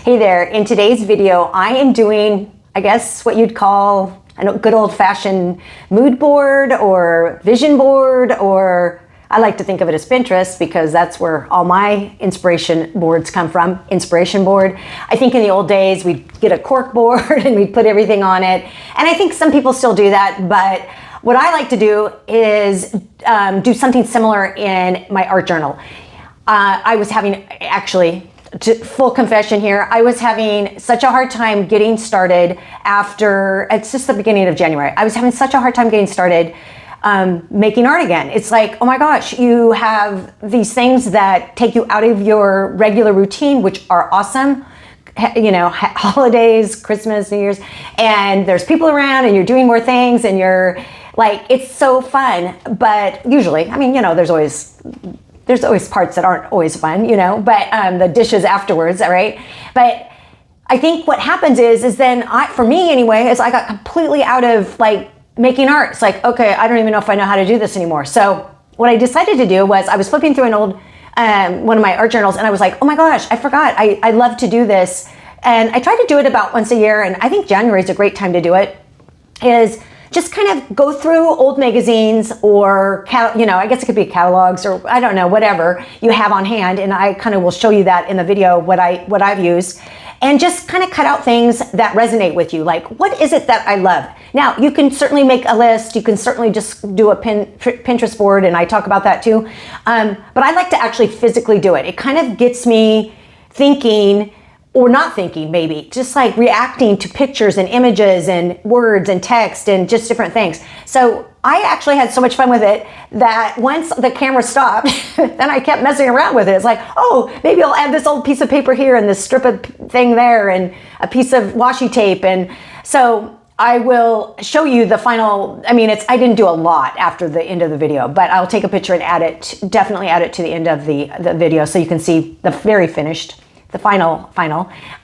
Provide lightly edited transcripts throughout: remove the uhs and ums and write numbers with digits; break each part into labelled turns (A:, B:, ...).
A: Hey there, in today's video, I am doing, I guess, what you'd call a good old-fashioned mood board or vision board, or I like to think of it as Pinterest because that's where all my inspiration boards come from, inspiration board. I think in the old days, we'd get a cork board and we'd put everything on it. And I think some people still do that, but what I like to do is do something similar in my art journal. I was having, actually, full confession here, I was having such a hard time getting started after, it's just the beginning of January. I was having such a hard time getting started making art again. It's like, oh my gosh, you have these things that take you out of your regular routine, which are awesome. You know, holidays, Christmas, New Year's, and there's people around and you're doing more things and you're like, it's so fun. But usually, I mean, you know, there's always parts that aren't always fun, you know, but the dishes afterwards, all right? But I think what happens is then for me anyway, is I got completely out of like making art. It's like, okay, I don't even know if I know how to do this anymore. So what I decided to do was I was flipping through an old, one of my art journals, and I was like, oh my gosh, I forgot, I love to do this. And I try to do it about once a year, and I think January is a great time to do it, is just kind of go through old magazines or, you know, I guess it could be catalogs or I don't know, whatever you have on hand. And I kind of will show you that in the video, what I've used, and just kind of cut out things that resonate with you. Like, what is it that I love? Now, you can certainly make a list. You can certainly just do a Pinterest board, and I talk about that too. But I like to actually physically do it. It kind of gets me thinking, or not thinking, maybe just like reacting to pictures and images and words and text and just different things. So I actually had so much fun with it that once the camera stopped, then I kept messing around with it. It's like, oh, maybe I'll add this old piece of paper here and this strip of thing there and a piece of washi tape. And so I will show you the final, I mean, I didn't do a lot after the end of the video, but I'll take a picture and add it, definitely add it to the end of the video so you can see the very finished, the final.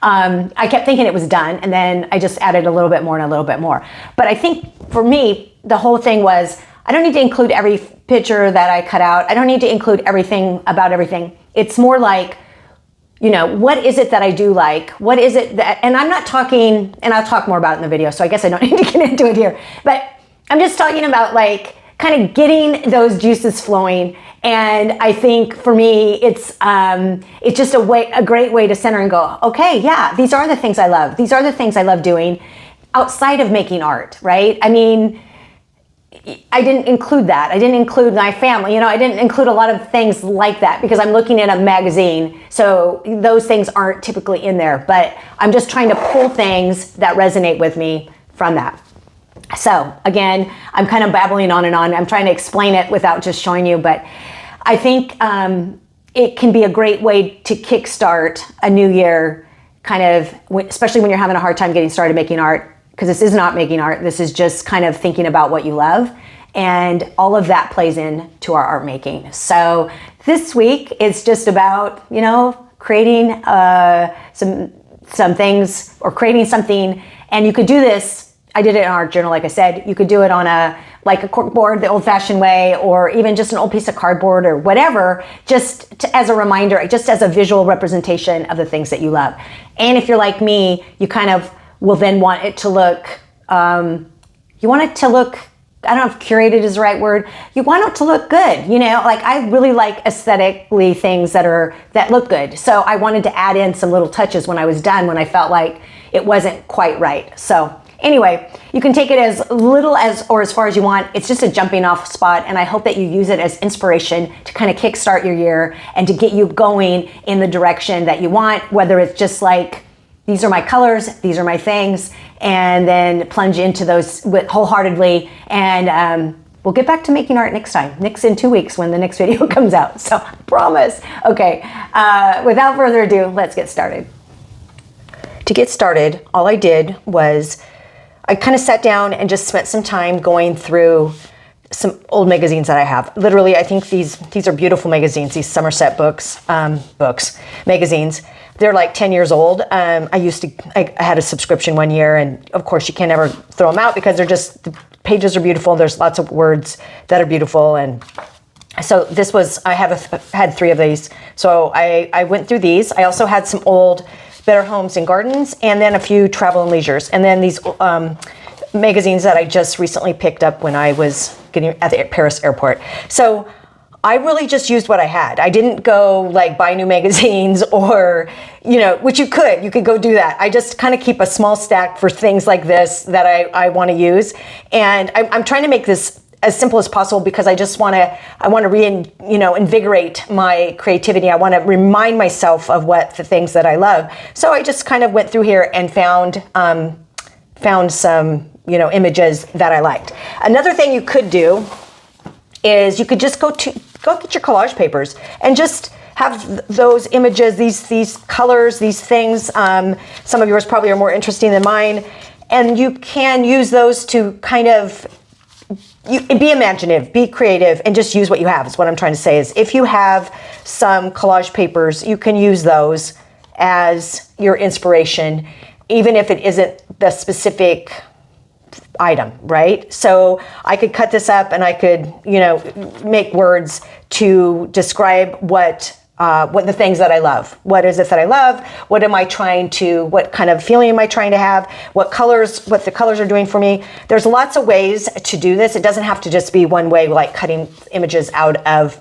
A: I kept thinking it was done, and then I just added a little bit more and a little bit more. But I think for me, the whole thing was, I don't need to include every picture that I cut out. I don't need to include everything about everything. It's more like, you know, what is it that I do like? What is it that, and I'm not talking, and I'll talk more about it in the video, so I guess I don't need to get into it here, but I'm just talking about like kind of getting those juices flowing. And I think for me, it's just a great way to center and go, okay, yeah, these are the things I love. These are the things I love doing outside of making art, right? I mean, I didn't include that. I didn't include my family. You know, I didn't include a lot of things like that because I'm looking at a magazine. So those things aren't typically in there, but I'm just trying to pull things that resonate with me from that. So again, I'm kind of babbling on and on. I'm trying to explain it without just showing you, but I think it can be a great way to kickstart a new year, kind of, especially when you're having a hard time getting started making art, because this is not making art. This is just kind of thinking about what you love. And all of that plays into our art making. So this week, it's just about, you know, creating some things or creating something. And you could do this. I did it in art journal, like I said. You could do it on like a cork board, the old-fashioned way, or even just an old piece of cardboard or whatever, just as a reminder, just as a visual representation of the things that you love. And if you're like me, you kind of will then want it to look, you want it to look, I don't know if curated is the right word, you want it to look good, you know, like I really like aesthetically things that look good. So I wanted to add in some little touches when I was done, when I felt like it wasn't quite right. So anyway, you can take it as little as or as far as you want. It's just a jumping off spot, and I hope that you use it as inspiration to kind of kickstart your year and to get you going in the direction that you want, whether it's just like, these are my colors, these are my things, and then plunge into those wholeheartedly. And we'll get back to making art next time, in 2 weeks when the next video comes out. So I promise. Okay, without further ado, let's get started. To get started, all I did was I kind of sat down and just spent some time going through some old magazines that I have. Literally, I think these are beautiful magazines, these Somerset magazines. They're like 10 years old. I had a subscription one year, and of course you can never throw them out because the pages are beautiful. There's lots of words that are beautiful. And so I had 3 of these. So I went through these. I also had some old Better Homes and Gardens, and then a few Travel and Leisures, and then these magazines that I just recently picked up when I was getting at the Paris airport. So I really just used what I had. I didn't go like buy new magazines or, you know, which you could go do that. I just kind of keep a small stack for things like this that I want to use. And I'm trying to make this as simple as possible because I want to invigorate my creativity. I want to remind myself of the things that I love. So I just kind of went through here and found some, images that I liked. Another thing you could do is you could just go get your collage papers and just have those images, these colors, these things. Some of yours probably are more interesting than mine. And you can use those to kind of be imaginative, be creative, and just use what you have is what I'm trying to say. Is if you have some collage papers, you can use those as your inspiration, even if it isn't the specific item, right? So I could cut this up and I could, make words to describe what the things that I love. What is it that I love? What kind of feeling am I trying to have? What the colors are doing for me? There's lots of ways to do this. It doesn't have to just be one way, like cutting images out of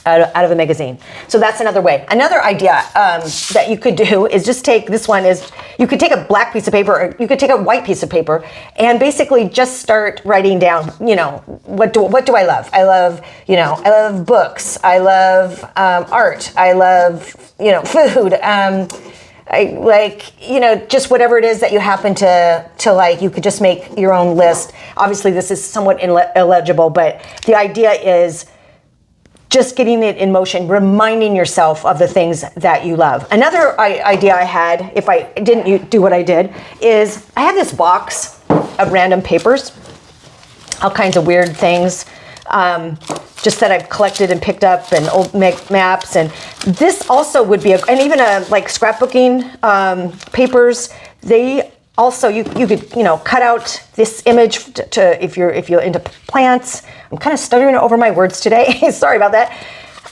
A: a magazine. So that's another way. Another idea that you could do is just take, you could take a black piece of paper, or you could take a white piece of paper, and basically just start writing down, what do I love? I love books. I love art. I love, food. I like, just whatever it is that you happen to like, you could just make your own list. Obviously this is somewhat illegible, but the idea is just getting it in motion, reminding yourself of the things that you love. Another idea I had, if I didn't do what I did, is I have this box of random papers, all kinds of weird things, just that I've collected and picked up, and old maps. And this also would be, and even like scrapbooking papers, they also, you could, cut out this image to if you're into plants. I'm kind of stuttering over my words today. Sorry about that.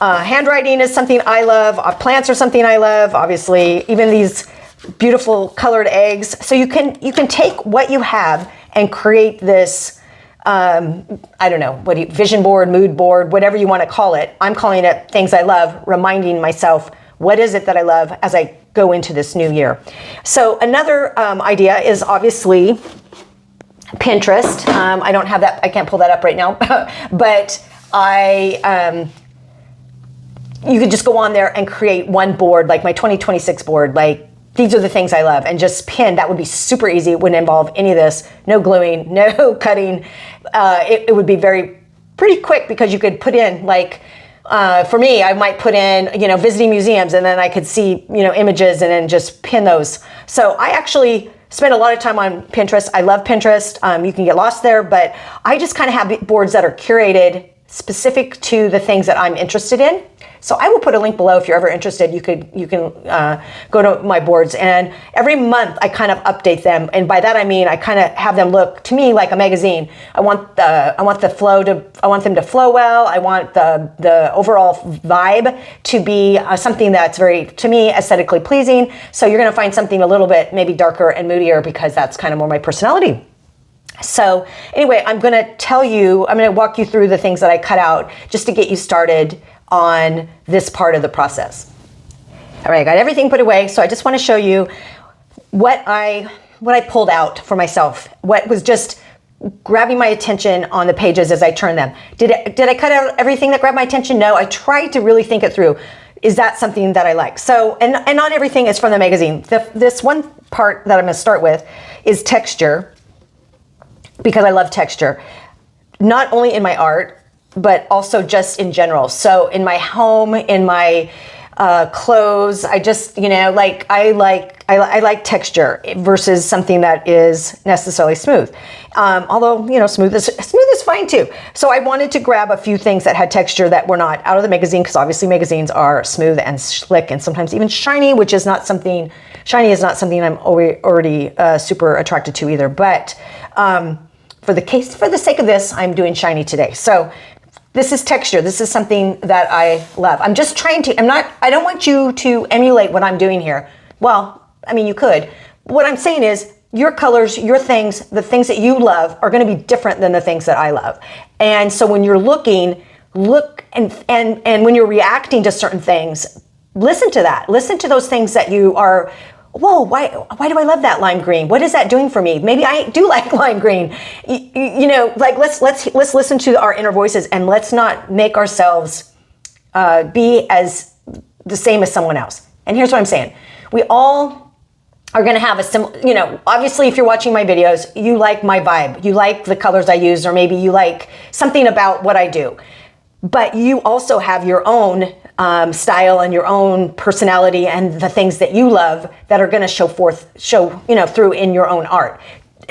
A: Handwriting is something I love. Plants are something I love. Obviously, even these beautiful colored eggs. So you can take what you have and create this, vision board, mood board, whatever you want to call it. I'm calling it things I love, reminding myself, what is it that I love as I go into this new year? So another idea is obviously Pinterest. I don't have that, I can't pull that up right now, but you could just go on there and create one board, like my 2026 board, like these are the things I love, and just pin. That would be super easy. It wouldn't involve any of this, no gluing, no cutting. It would be pretty quick, because you could put in like, for me, I might put in, visiting museums, and then I could see, images, and then just pin those. So I actually spend a lot of time on Pinterest. I love Pinterest. You can get lost there, but I just kind of have boards that are curated specific to the things that I'm interested in. So I will put a link below if you're ever interested. You can go to my boards, and every month I kind of update them. And by that I mean I kind of have them look to me like a magazine. I want them to flow well. I want the overall vibe to be something that's very, to me, aesthetically pleasing. So you're going to find something a little bit maybe darker and moodier, because that's kind of more my personality. So anyway, I'm going to walk you through the things that I cut out just to get you started on this part of the process. All right, I got everything put away. So I just want to show you what I pulled out for myself, what was just grabbing my attention on the pages as I turned them. Did I cut out everything that grabbed my attention? No, I tried to really think it through. Is that something that I like? So, and not everything is from the magazine. This one part that I'm going to start with is texture, because I love texture, not only in my art, but also just in general. So in my home, in my clothes, I just, I like texture versus something that is necessarily smooth. Although, smooth is fine too. So I wanted to grab a few things that had texture that were not out of the magazine, because obviously magazines are smooth and slick and sometimes even shiny, shiny is not something I'm already super attracted to either. But for the sake of this, I'm doing shiny today. So this is texture. This is something that I love. I'm just trying to, I don't want you to emulate what I'm doing here. Well, I mean, you could. What I'm saying is your colors, your things, the things that you love are going to be different than the things that I love. And so when you're looking, look and when you're reacting to certain things, listen to that. Listen to those things that you are, whoa, why do I love that lime green? What is that doing for me? Maybe I do like lime green. You know, like let's listen to our inner voices, and let's not make ourselves be as the same as someone else. And here's what I'm saying. We all are going to have a similar, you know, obviously if you're watching my videos, you like my vibe, you like the colors I use, or maybe you like something about what I do. But you also have your own style and your own personality and the things that you love that are going to show, you know, through in your own art.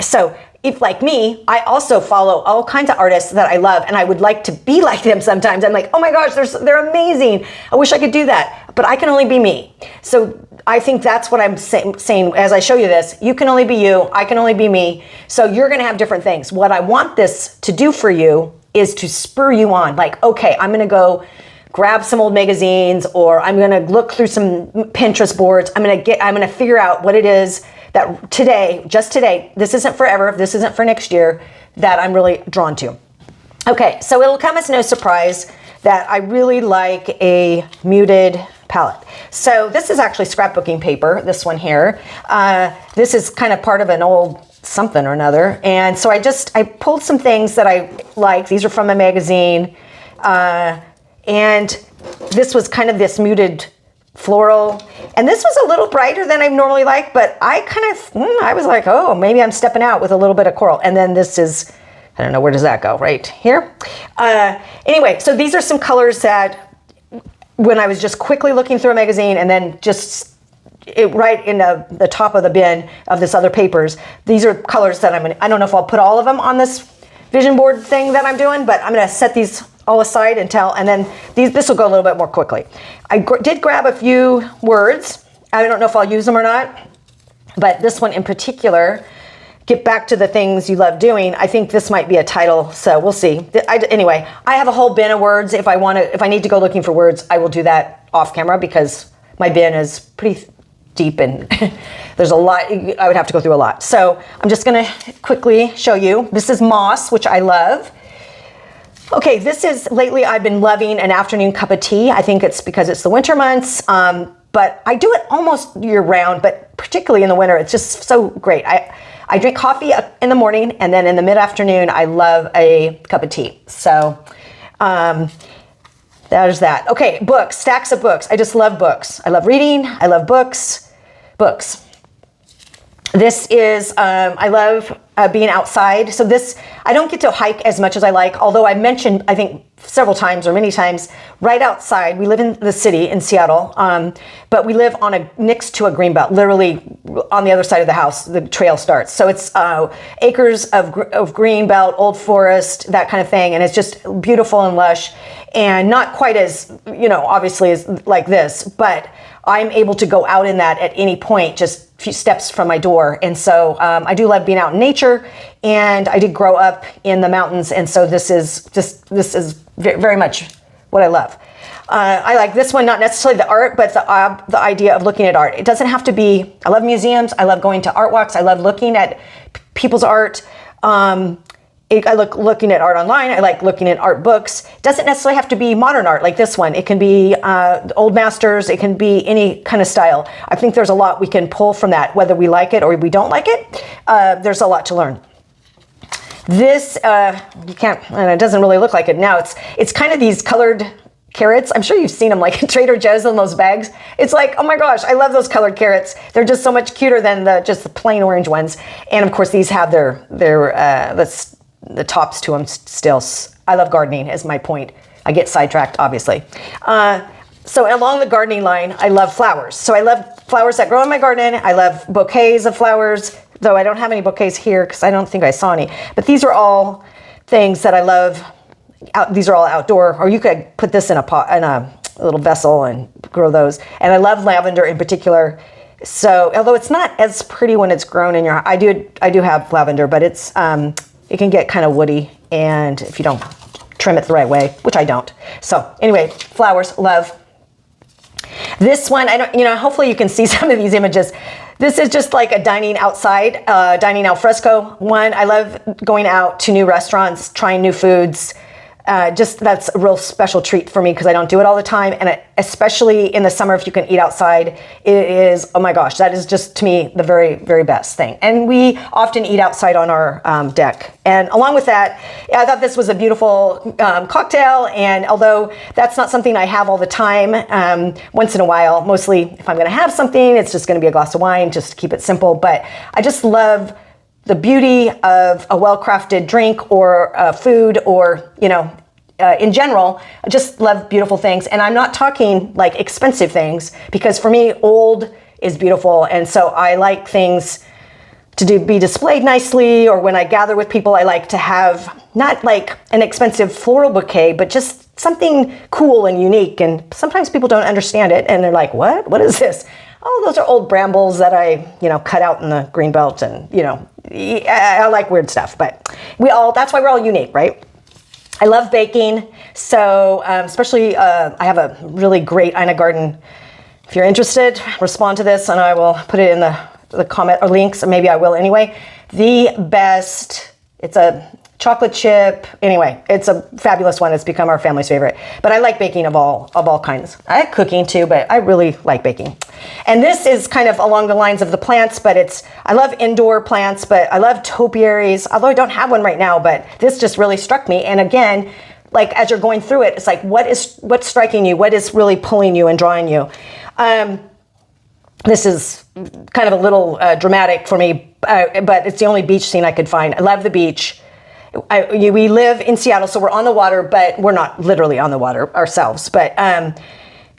A: So if like me, I also follow all kinds of artists that I love, and I would like to be like them sometimes. I'm like, oh my gosh, they're amazing. I wish I could do that, but I can only be me. So I think that's what I'm saying as I show you this. You can only be you. I can only be me. So you're going to have different things. What I want this to do for you is to spur you on. Like, okay, I'm going to go grab some old magazines, or I'm going to look through some Pinterest boards. I'm going to figure out what it is that today, just today, this isn't forever, this isn't for next year, that I'm really drawn to. Okay, so it'll come as no surprise that I really like a muted palette. So this is actually scrapbooking paper, this one here. This is kind of part of an old something or another. And so I pulled some things that I like. These are from a magazine. And this was kind of this muted floral. And this was a little brighter than I normally like, but I was like, oh, maybe I'm stepping out with a little bit of coral. And then this is, I don't know, where does that go? Right here. Anyway, so these are some colors that when I was just quickly looking through a magazine and then just right in the top of the bin of this other papers, these are colors that I don't know if I'll put all of them on this vision board thing that I'm doing, but I'm going to set these all aside and then this will go a little bit more quickly. I did grab a few words. I don't know if I'll use them or not, but this one in particular, get back to the things you love doing. I think this might be a title, so we'll see. Anyway, I have a whole bin of words. If I need to go looking for words, I will do that off camera because my bin is pretty deep and there's a lot. I would have to go through a lot. So I'm just going to quickly show you. This is moss, which I love. Okay, lately I've been loving an afternoon cup of tea. I think it's because it's the winter months, but I do it almost year round, but particularly in the winter, it's just so great. I drink coffee in the morning, and then in the mid-afternoon, I love a cup of tea. So there's that. Okay, books, stacks of books. I just love books. I love reading. I love books. Books. This is, I love being outside. So I don't get to hike as much as I like, although I mentioned, I think several times or many times, right outside. We live in the city in Seattle, but we live next to a greenbelt, literally on the other side of the house, the trail starts. So it's acres of greenbelt, old forest, that kind of thing. And it's just beautiful and lush and not quite as, obviously as like this, but I'm able to go out in that at any point, just a few steps from my door. And so I do love being out in nature, and I did grow up in the mountains. And so this is very much what I love. I like this one, not necessarily the art, but the idea of looking at art. It doesn't have to be, I love museums. I love going to art walks. I love looking at people's art. I like looking at art online. I like looking at art books. It doesn't necessarily have to be modern art like this one. It can be old masters. It can be any kind of style. I think there's a lot we can pull from that, whether we like it or we don't like it. There's a lot to learn. This, you can't, and it doesn't really look like it now. It's kind of these colored carrots. I'm sure you've seen them like at Trader Joe's in those bags. It's like, oh my gosh, I love those colored carrots. They're just so much cuter than just the plain orange ones. And of course, these have the tops to them still. I love gardening is my point. I get sidetracked, obviously. So along the gardening line, I love flowers. So I love flowers that grow in my garden. I love bouquets of flowers, though I don't have any bouquets here because I don't think I saw any. But these are all things that I love. These are all outdoor, or you could put this in a pot, in a little vessel and grow those. And I love lavender in particular. So although it's not as pretty when it's grown in your, I do have lavender, but it's, it can get kind of woody, and if you don't trim it the right way, which I don't. So anyway, flowers, love. This one, I don't, hopefully you can see some of these images. This is just like a dining outside, dining al fresco one. I love going out to new restaurants, trying new foods. That's a real special treat for me because I don't do it all the time. And especially in the summer, if you can eat outside, it is, oh my gosh, that is just to me the very, very best thing. And we often eat outside on our deck. And along with that, I thought this was a beautiful cocktail. And although that's not something I have all the time, once in a while, mostly if I'm going to have something, it's just going to be a glass of wine, just to keep it simple. But I just love the beauty of a well-crafted drink or food or, in general, I just love beautiful things. And I'm not talking like expensive things because for me, old is beautiful. And so I like things to be displayed nicely, or when I gather with people, I like to have not like an expensive floral bouquet, but just something cool and unique. And sometimes people don't understand it and they're like, what is this? Oh, those are old brambles that I, cut out in the green belt, and, I like weird stuff, but that's why we're all unique, right? I love baking. So, especially, I have a really great Ina garden. If you're interested, respond to this and I will put it in the comment or links, or maybe I will anyway. The best, it's a chocolate chip. Anyway, it's a fabulous one. It's become our family's favorite. But I like baking of all kinds. I like cooking too, but I really like baking. And this is kind of along the lines of the plants, but I love indoor plants, but I love topiaries, although I don't have one right now, but this just really struck me. And again, like as you're going through it, it's like, what's striking you? What is really pulling you and drawing you? This is kind of a little dramatic for me, but it's the only beach scene I could find. I love the beach. We live in Seattle, so we're on the water, but we're not literally on the water ourselves. But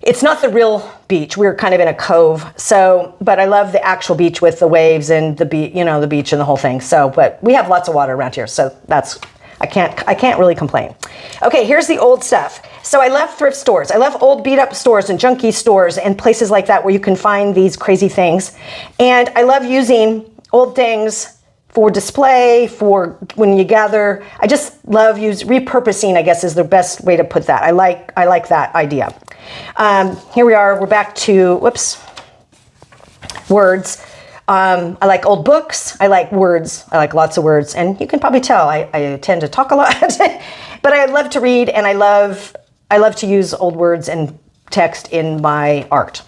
A: it's not the real beach. We're kind of in a cove. So, but I love the actual beach with the waves and the beach and the whole thing. So, but we have lots of water around here, so I can't really complain. Okay, here's the old stuff. So I love thrift stores. I love old beat up stores and junkie stores and places like that where you can find these crazy things. And I love using old things for display, for when you gather. I just love repurposing, I guess is the best way to put that. I like that idea. Here we are, we're back to, words. I like old books, I like words, I like lots of words, and you can probably tell I tend to talk a lot, but I love to read and I love to use old words and text in my art.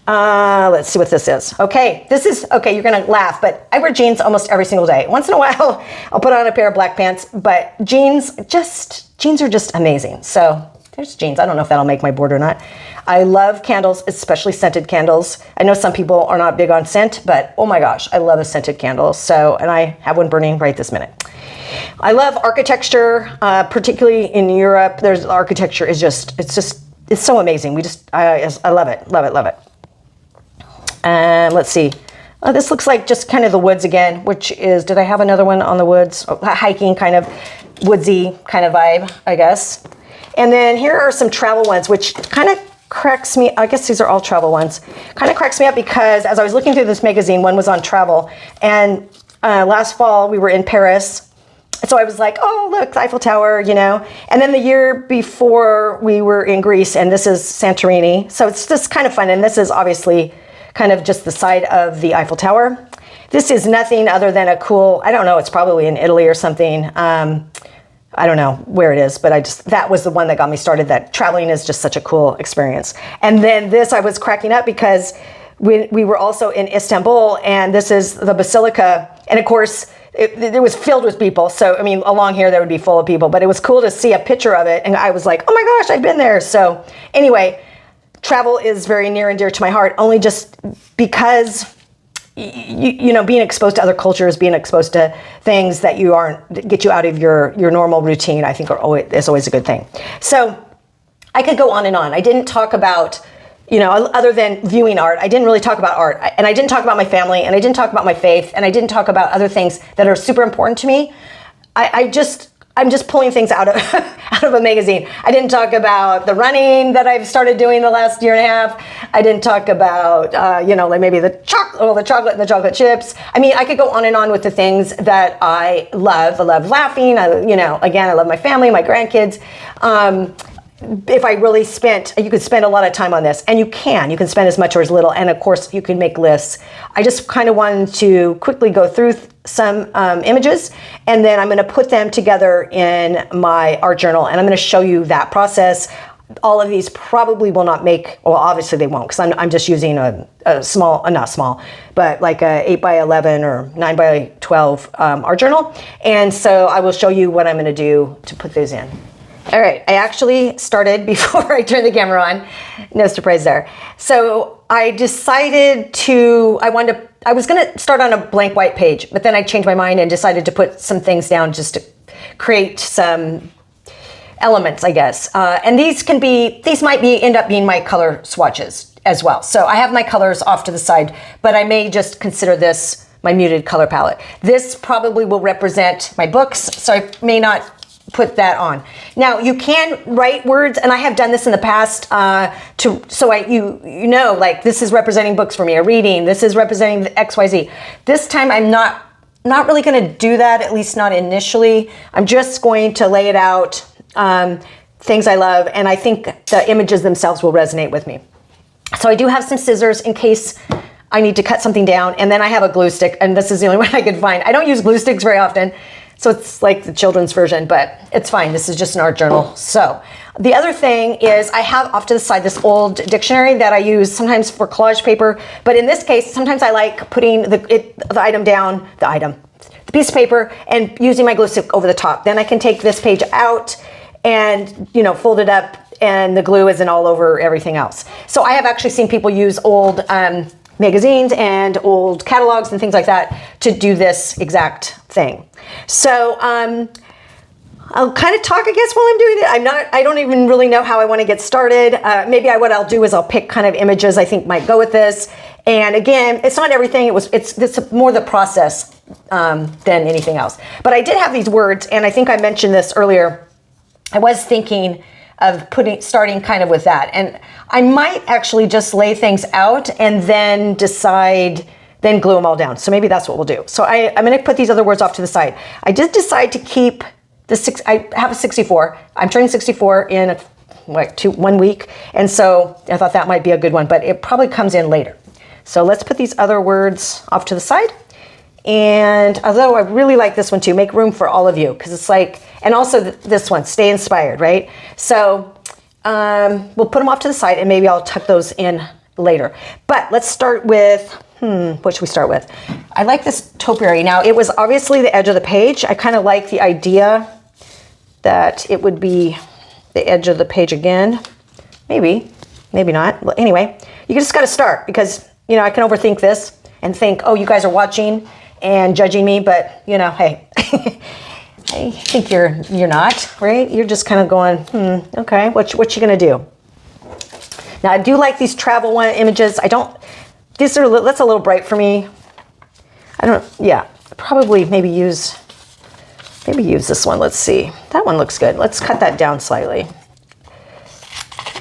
A: Let's see what this is. Okay, you're gonna laugh, but I wear jeans almost every single day. Once in a while, I'll put on a pair of black pants, but jeans are just amazing. So there's jeans. I don't know if that'll make my board or not. I love candles, especially scented candles. I know some people are not big on scent, but oh my gosh, I love a scented candle. So, and I have one burning right this minute. I love architecture, particularly in Europe. There's architecture is it's so amazing. I love it. Let's see. This looks like just kind of the woods again, did I have another one on the woods? Hiking kind of woodsy kind of vibe, I guess. And then here are some travel ones, which kind of cracks me. I guess these are all travel ones. Kind of cracks me up because as I was looking through this magazine, one was on travel. And last fall we were in Paris. So I was like, oh, look, the Eiffel Tower, And then the year before we were in Greece, and this is Santorini. So it's just kind of fun. And this is obviously kind of just the side of the Eiffel Tower. This is nothing other than a cool, I don't know, it's probably in Italy or something. I don't know where it is, but that was the one that got me started, that traveling is just such a cool experience. And then this, I was cracking up because we were also in Istanbul, and this is the Basilica. And of course, it was filled with people. So, I mean, along here, there would be full of people, but it was cool to see a picture of it. And I was like, oh my gosh, I've been there. So anyway, travel is very near and dear to my heart, only just because being exposed to other cultures, being exposed to things that get you out of your normal routine, I think is always a good thing. So I could go on and on. I didn't talk about, other than viewing art, I didn't really talk about art, and I didn't talk about my family, and I didn't talk about my faith, and I didn't talk about other things that are super important to me. I'm just pulling things out of a magazine. I didn't talk about the running that I've started doing the last year and a half. I didn't talk about, like maybe the chocolate and the chocolate chips. I mean, I could go on and on with the things that I love. I love laughing. Again, I love my family, my grandkids. if I really spent, you could spend a lot of time on this, and you can spend as much or as little. And of course you can make lists. I just kind of wanted to quickly go through some images, and then I'm going to put them together in my art journal, and I'm going to show you that process. All of these probably will not make, well, obviously they won't, because I'm just using a small, not small, but like a 8x11 or 9x12 art journal. And so I will show you what I'm going to do to put those in. All right, I actually started before I turned the camera on. No surprise there. So I decided I was gonna start on a blank white page, but then I changed my mind and decided to put some things down just to create some elements, I guess. And these might end up being my color swatches as well. So I have my colors off to the side, but I may just consider this my muted color palette. This probably will represent my books, so I may not put that on. Now you can write words, and I have done this in the past you know, like this is representing books for me, or reading, this is representing the XYZ. This time I'm not really going to do that, at least not initially. I'm just going to lay it out, things I love, and I think the images themselves will resonate with me. So I do have some scissors in case I need to cut something down, and then I have a glue stick, and this is the only one I could find. I don't use glue sticks very often, so it's like the children's version, but it's fine. This is just an art journal. So the other thing is I have off to the side this old dictionary that I use sometimes for collage paper. But in this case, sometimes I like putting the piece of paper and using my glue stick over the top. Then I can take this page out and, you know, fold it up, and the glue isn't all over everything else. So I have actually seen people use old magazines and old catalogs and things like that to do this exact thing. So I'll kind of talk, I guess, while I'm doing it. I don't even really know how I want to get started. Maybe what I'll do is I'll pick kind of images I think might go with this. And again, it's not everything. It's more the process than anything else. But I did have these words, and I think I mentioned this earlier. I was thinking of starting kind of with that. And I might actually just lay things out and then then glue them all down. So maybe that's what we'll do. So I'm going to put these other words off to the side. I did decide to keep I have a 64. I'm turning 64 in 1 week. And so I thought that might be a good one, but it probably comes in later. So let's put these other words off to the side. And although I really like this one too, make room for all of you, because it's like, and also this one, stay inspired, right? So we'll put them off to the side, and maybe I'll tuck those in later. But let's start with, what should we start with? I like this topiary. Now, it was obviously the edge of the page. I kind of like the idea that it would be the edge of the page again. Maybe not. Well, anyway, you just got to start, because, you know, I can overthink this and think, oh, you guys are watching and judging me, but, you know, hey, I think you're not, right? You're just kind of going, okay, what you gonna do? Now, I do like these travel images. That's a little bright for me. Probably maybe use this one. Let's see. That one looks good. Let's cut that down slightly.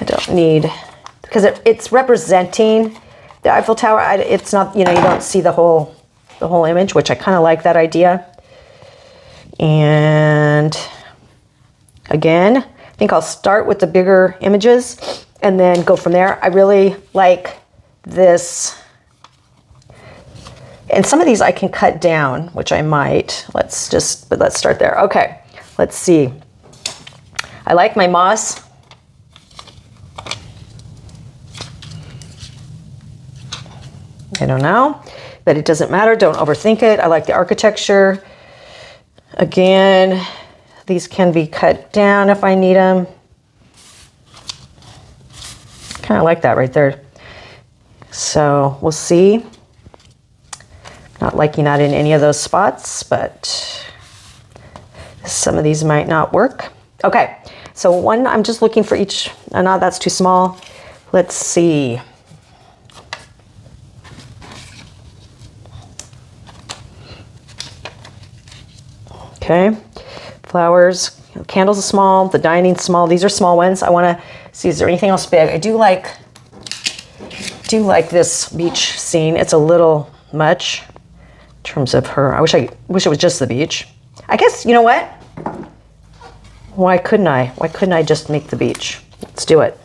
A: I don't need, because it's representing the Eiffel Tower. It's not, you know, you don't see the whole image, which I kind of like that idea. And again, I think I'll start with the bigger images and then go from there. I really like this. And some of these I can cut down, which I might. Let's start there. Okay, let's see. I like my moss. I don't know, but it doesn't matter. Don't overthink it. I like the architecture. Again, these can be cut down if I need them. Kind of like that right there. So we'll see. Not liking that in any of those spots, but some of these might not work. Okay, so one, I'm just looking for each. No, that's too small. Let's see. Okay, flowers, candles are small, the dining's small. These are small ones. I want to see, is there anything else big? I do like this beach scene. It's a little much in terms of her. I wish it was just the beach. I guess, you know what? Why couldn't I just make the beach? Let's do it.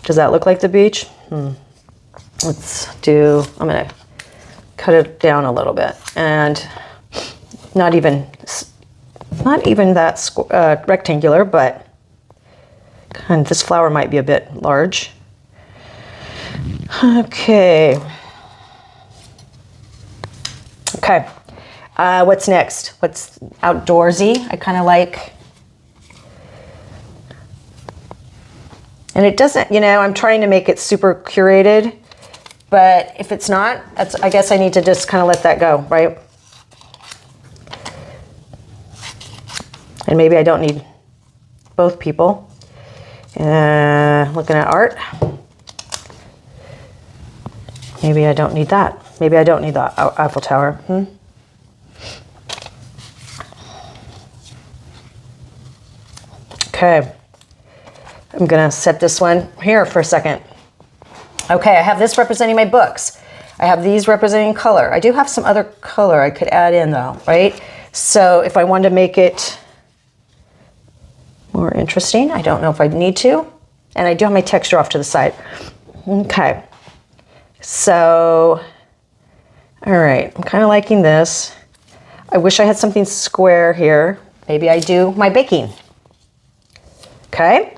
A: Does that look like the beach? Let's do, I'm gonna cut it down a little bit, and not even that rectangular, but kind of, this flower might be a bit large. Okay. What's next? What's outdoorsy? I kind of like, and it doesn't, you know, I'm trying to make it super curated, but if it's not, I guess I need to just kind of let that go, right? And maybe I don't need both people. Looking at art. Maybe I don't need that. Maybe I don't need the Eiffel Tower. Okay. I'm gonna set this one here for a second. Okay, I have this representing my books. I have these representing color. I do have some other color I could add in though, right? So if I wanted to make it more interesting, I don't know if I need to. And I do have my texture off to the side. Okay. So, all right, I'm kind of liking this. I wish I had something square here. Maybe I do my baking. Okay.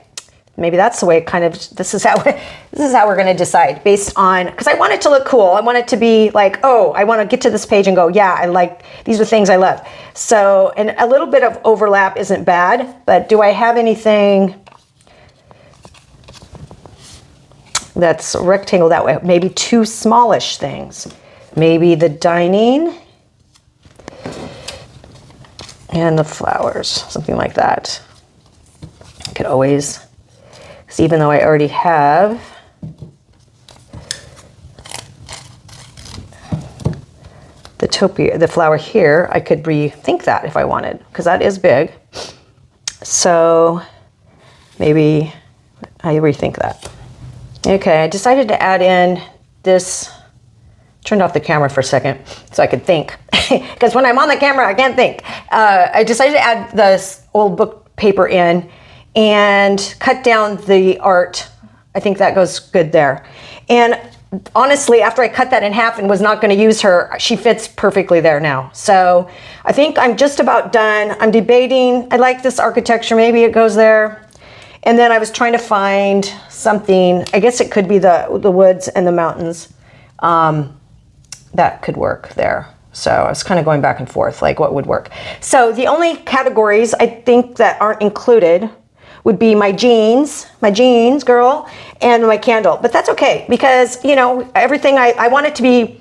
A: Maybe that's the way it kind of, this is how we're going to decide based on, because I want it to look cool. I want it to be like, oh, I want to get to this page and go, yeah, I like, these are things I love. So, and a little bit of overlap isn't bad, but do I have anything that's a rectangle that way? Maybe two smallish things. Maybe the dining and the flowers, something like that. I could always, because even though I already have the flower here, I could rethink that if I wanted, because that is big. So maybe I rethink that. Okay, I decided to add in this, turned off the camera for a second so I could think, because when I'm on the camera, I can't think. I decided to add this old book paper in and cut down the art. I think that goes good there. And honestly, after I cut that in half and was not going to use her, she fits perfectly there now. So I think I'm just about done. I'm debating. I like this architecture. Maybe it goes there. And then I was trying to find something. I guess it could be the woods and the mountains. That could work there. So I was kind of going back and forth, like what would work. So the only categories I think that aren't included would be my jeans girl, and my candle. But that's okay, because, you know, everything I want it to be,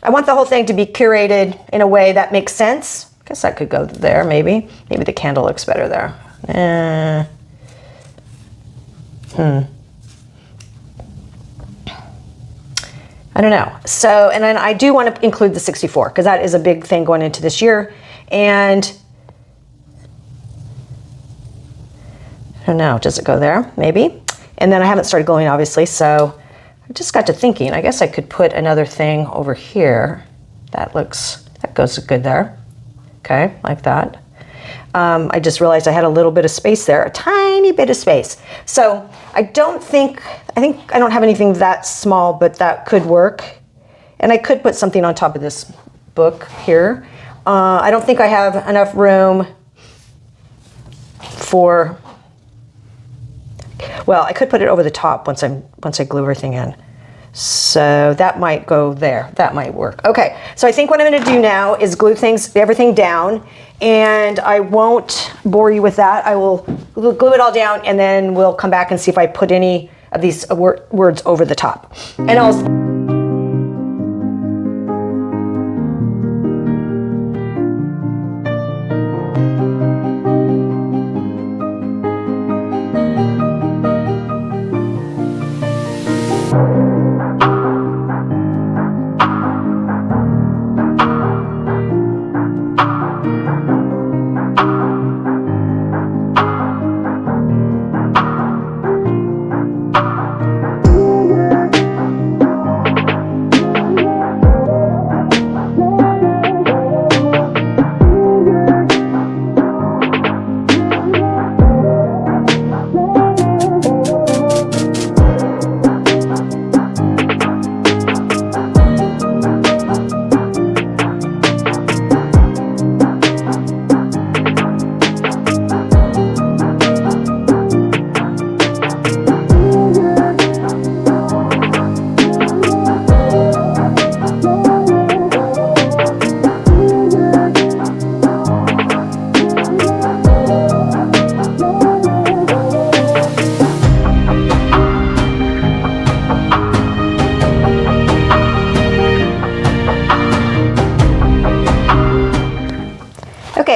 A: I want the whole thing to be curated in a way that makes sense. I guess that could go there, maybe. Maybe the candle looks better there. I don't know. So, and then I do want to include the 64, because that is a big thing going into this year. And I don't know, does it go there? Maybe. And then I haven't started gluing, obviously, so I just got to thinking, I guess I could put another thing over here. That goes good there. Okay, like that. I just realized I had a little bit of space there, a tiny bit of space. So I think I don't have anything that small, but that could work. And I could put something on top of this book here. I don't think I have enough room for, well, I could put it over the top once I glue everything in. So that might go there. That might work. Okay, so I think what I'm going to do now is glue everything down, and I won't bore you with that. I will glue it all down, and then we'll come back and see if I put any of these words over the top. And I'll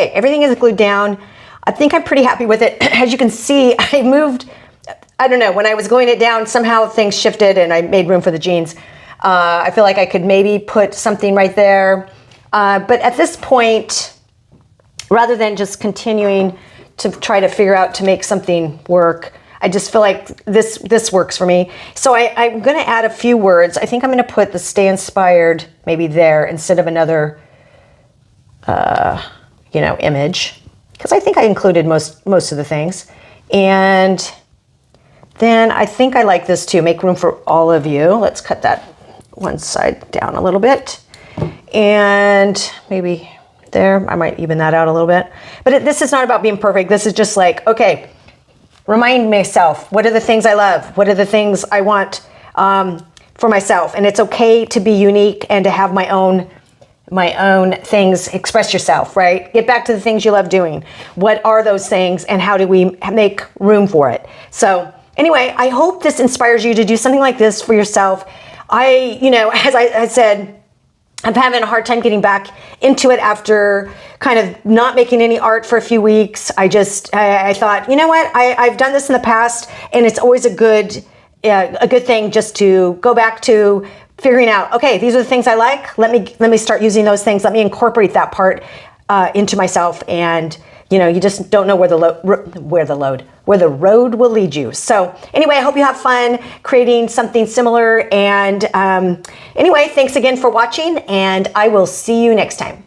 A: okay, everything is glued down. I think I'm pretty happy with it. As you can see, I moved, I don't know, when I was gluing it down, somehow things shifted and I made room for the jeans. I feel like I could maybe put something right there. But at this point, rather than just continuing to try to figure out to make something work, I just feel like this works for me. So I'm gonna add a few words. I think I'm gonna put the Stay Inspired maybe there instead of another, image, because I think I included most of the things. And then I think I like this too, make room for all of you. Let's cut that one side down a little bit. And maybe there, I might even that out a little bit. But this is not about being perfect. This is just like, okay, remind myself, what are the things I love? What are the things I want for myself? And it's okay to be unique and to have my own things. Express yourself, right? Get back to the things you love doing. What are those things and how do we make room for it? So anyway, I hope this inspires you to do something like this for yourself. As I said, I'm having a hard time getting back into it after kind of not making any art for a few weeks. I thought, you know what? I've done this in the past, and it's always a good thing just to go back to figuring out, okay, these are the things I like. Let me start using those things. Let me incorporate that part into myself. And you just don't know where the road will lead you. So anyway, I hope you have fun creating something similar. And anyway, thanks again for watching, and I will see you next time.